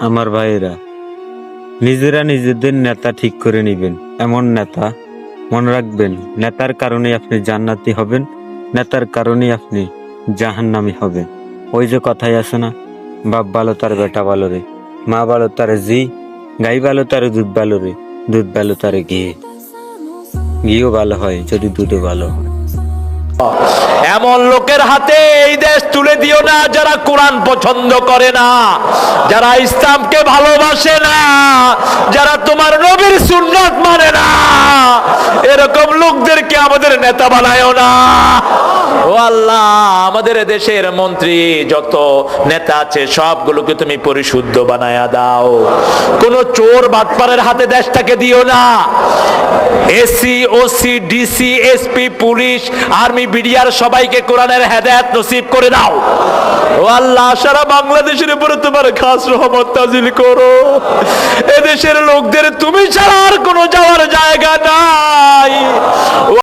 আমার ভাইয়েরা, নিজেরা নিজেদের নেতা ঠিক করে নিবেন। এমন নেতা, মনে রাখবেন, নেতার কারণে আপনি জান্নাতি হবেন, নেতার কারণে আপনি জাহান্নামী হবেন। ওই যে কথাই আছে না, বাপ ভালো তার বেটা ভালো রে, মা ভালো তার জি, গাই ভালো তার দুধ ভালো রে, দুধ ভালো তার ঘি, ঘিও ভালো হয় যদি দুধও ভালো হয়। এমন লোকের হাতে এই দেশ তুলে দিও না যারা কোরআন পছন্দ করে না, যারা ইসলামকে ভালোবাসে না, যারা তোমার নবীর সুন্নাত মানে না। এরকম লোকদেরকে আমাদের নেতা বানায়ও না। ও আল্লাহ, আমাদের দেশের মন্ত্রী যত নেতা আছে সবগুলোকে তুমি পরিশুদ্ধ বানায়া দাও। কোন চোর বাটপারের হাতে দেশটাকে দিও না। AC, OC, DC, SP, police, army, BDR সবাইকে কোরআনের হেদায়েত নসিব করে দাও। ও আল্লাহ, সারা বাংলাদেশের উপরে তোমার খাস রহমত নাজিল করো। এদেশের লোকদের তুমি ছাড়া আর কোনো যাওয়ার জায়গা